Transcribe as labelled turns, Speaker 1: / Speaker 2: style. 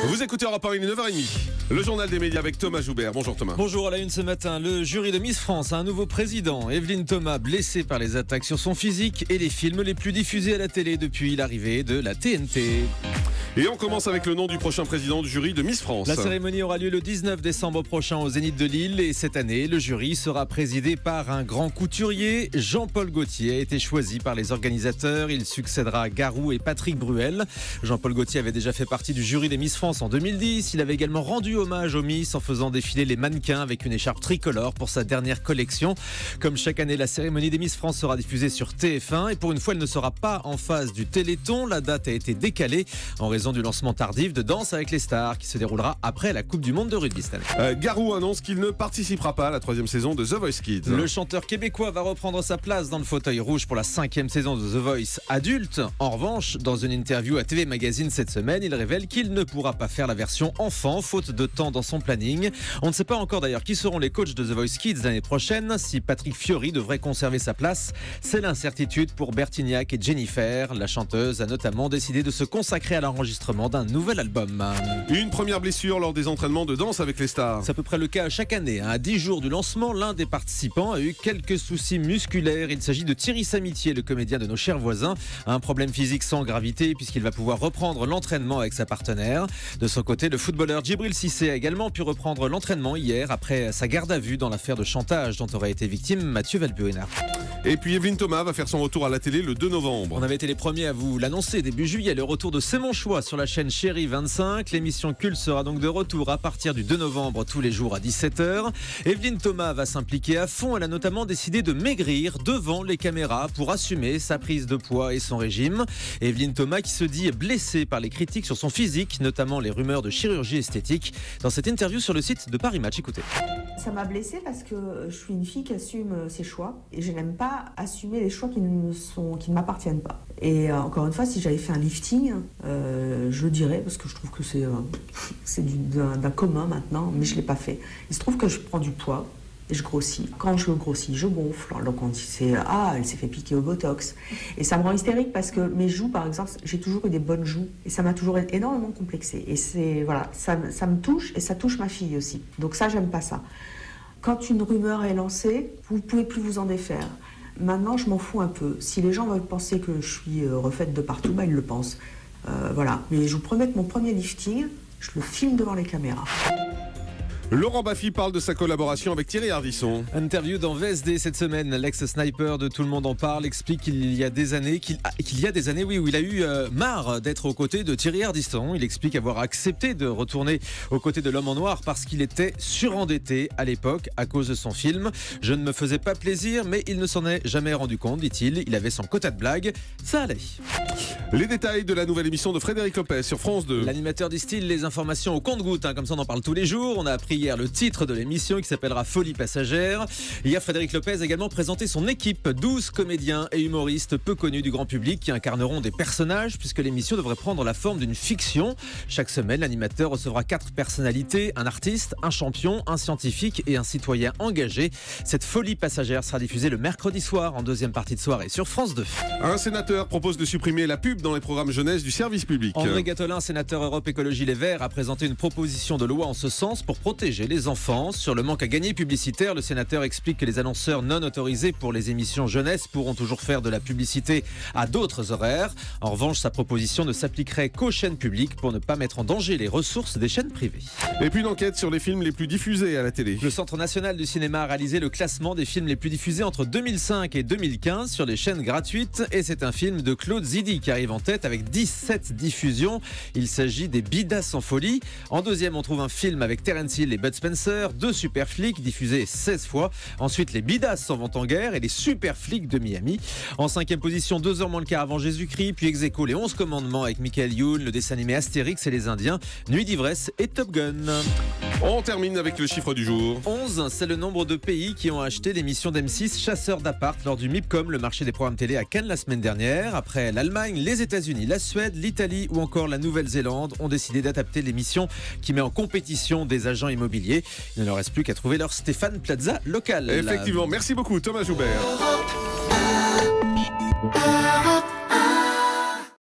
Speaker 1: Vous écoutez Europe 1, il est 9h30. Le journal des médias avec Thomas Joubert. Bonjour Thomas.
Speaker 2: Bonjour, à la une ce matin, le jury de Miss France a un nouveau président. Evelyne Thomas, blessée par les attaques sur son physique et les films les plus diffusés à la télé depuis l'arrivée de la TNT.
Speaker 1: Et on commence avec le nom du prochain président du jury de Miss France.
Speaker 2: La cérémonie aura lieu le 19 décembre prochain au Zénith de Lille. Et cette année, le jury sera présidé par un grand couturier. Jean-Paul Gaultier a été choisi par les organisateurs. Il succédera à Garou et Patrick Bruel. Jean-Paul Gaultier avait déjà fait partie du jury des Miss France en 2010. Il avait également rendu hommage aux Miss en faisant défiler les mannequins avec une écharpe tricolore pour sa dernière collection. Comme chaque année, la cérémonie des Miss France sera diffusée sur TF1 et pour une fois, elle ne sera pas en phase du Téléthon. La date a été décalée en raison du lancement tardif de Danse avec les stars qui se déroulera après la Coupe du Monde de rugby cette année.
Speaker 1: Garou annonce qu'il ne participera pas à la 3e saison de The Voice Kids.
Speaker 2: Le chanteur québécois va reprendre sa place dans le fauteuil rouge pour la 5e saison de The Voice adulte. En revanche, dans une interview à TV Magazine cette semaine, il révèle qu'il ne pourra pas faire la version enfant, faute de temps dans son planning. On ne sait pas encore d'ailleurs qui seront les coachs de The Voice Kids l'année prochaine. Si Patrick Fiori devrait conserver sa place, c'est l'incertitude pour Bertignac et Jennifer. La chanteuse a notamment décidé de se consacrer à l'enregistrement d'un nouvel album.
Speaker 1: Une première blessure lors des entraînements de Danse avec les stars.
Speaker 2: C'est à peu près le cas chaque année. À 10 jours du lancement, l'un des participants a eu quelques soucis musculaires. Il s'agit de Thierry Samitier, le comédien de Nos chers voisins. Un problème physique sans gravité puisqu'il va pouvoir reprendre l'entraînement avec sa partenaire. De son côté, le footballeur Djibril Cissé a également pu reprendre l'entraînement hier après sa garde à vue dans l'affaire de chantage dont aurait été victime Mathieu Valbuena.
Speaker 1: Et puis Evelyne Thomas va faire son retour à la télé le 2 novembre.
Speaker 2: On avait été les premiers à vous l'annoncer début juillet, le retour de C'est mon choix sur la chaîne Chérie 25. L'émission culte sera donc de retour à partir du 2 novembre tous les jours à 17h. Evelyne Thomas va s'impliquer à fond. Elle a notamment décidé de maigrir devant les caméras pour assumer sa prise de poids et son régime. Evelyne Thomas qui se dit blessée par les critiques sur son physique, notamment les rumeurs de chirurgie esthétique. Dans cette interview sur le site de Paris Match, écoutez.
Speaker 3: Ça m'a blessée parce que je suis une fille qui assume ses choix et je n'aime pas assumer les choix qui ne m'appartiennent pas. Et encore une fois, si j'avais fait un lifting, je le dirais parce que je trouve que c'est d'un commun maintenant, mais je ne l'ai pas fait. Il se trouve que je prends du poids et je grossis. Quand je grossis, je gonfle. Donc on dit elle s'est fait piquer au botox. Et ça me rend hystérique parce que mes joues, par exemple, j'ai toujours eu des bonnes joues et ça m'a toujours énormément complexée. Et ça me touche et ça touche ma fille aussi. Donc ça, j'aime pas ça. Quand une rumeur est lancée, vous ne pouvez plus vous en défaire. Maintenant, je m'en fous un peu. Si les gens veulent penser que je suis refaite de partout, ils le pensent. Voilà. Mais je vous promets que mon premier lifting, je le filme devant les caméras.
Speaker 1: Laurent Baffy parle de sa collaboration avec Thierry Ardisson.
Speaker 2: Interview dans VSD cette semaine. L'ex-sniper de Tout le monde en parle explique qu'il y a des années, où il a eu marre d'être aux côtés de Thierry Ardisson. Il explique avoir accepté de retourner aux côtés de l'homme en noir parce qu'il était surendetté à l'époque à cause de son film. Je ne me faisais pas plaisir, mais il ne s'en est jamais rendu compte, dit-il. Il avait son quota de blagues. Ça allait.
Speaker 1: Les détails de la nouvelle émission de Frédéric Lopez sur France 2.
Speaker 2: L'animateur distille les informations au compte-gouttes, comme ça on en parle tous les jours. On a appris hier le titre de l'émission qui s'appellera Folie passagère. Hier, Frédéric Lopez a également présenté son équipe, 12 comédiens et humoristes peu connus du grand public qui incarneront des personnages puisque l'émission devrait prendre la forme d'une fiction. Chaque semaine, l'animateur recevra 4 personnalités, un artiste, un champion, un scientifique et un citoyen engagé. Cette Folie passagère sera diffusée le mercredi soir en deuxième partie de soirée sur France 2.
Speaker 1: Un sénateur propose de supprimer la pub dans les programmes jeunesse du service public.
Speaker 2: André Gattolin, sénateur Europe Écologie Les Verts, a présenté une proposition de loi en ce sens pour protéger les enfants. Sur le manque à gagner publicitaire, le sénateur explique que les annonceurs non autorisés pour les émissions jeunesse pourront toujours faire de la publicité à d'autres horaires. En revanche, sa proposition ne s'appliquerait qu'aux chaînes publiques pour ne pas mettre en danger les ressources des chaînes privées.
Speaker 1: Et puis une enquête sur les films les plus diffusés à la télé.
Speaker 2: Le Centre national du cinéma a réalisé le classement des films les plus diffusés entre 2005 et 2015 sur les chaînes gratuites. Et c'est un film de Claude Zidi qui arrive en tête avec 17 diffusions. Il s'agit des Bidas en folie. En deuxième, on trouve un film avec Terence Hill et Bud Spencer, 2 super flics diffusés 16 fois. Ensuite, les Bidas s'en vont en guerre et les super flics de Miami. En 5e position, 2 heures moins le quart avant Jésus-Christ. Puis ex aequo, les 11 commandements avec Michael Youn, le dessin animé Astérix et les Indiens, Nuit d'ivresse et Top Gun.
Speaker 1: On termine avec le chiffre du jour.
Speaker 2: 11, c'est le nombre de pays qui ont acheté l'émission d'M6 Chasseurs d'appart lors du MIPCOM, le marché des programmes télé à Cannes la semaine dernière. Après l'Allemagne, les États-Unis, la Suède, l'Italie ou encore la Nouvelle-Zélande ont décidé d'adapter l'émission qui met en compétition des agents immobiliers. Il ne leur reste plus qu'à trouver leur Stéphane Plaza local.
Speaker 1: Effectivement, merci beaucoup Thomas Joubert.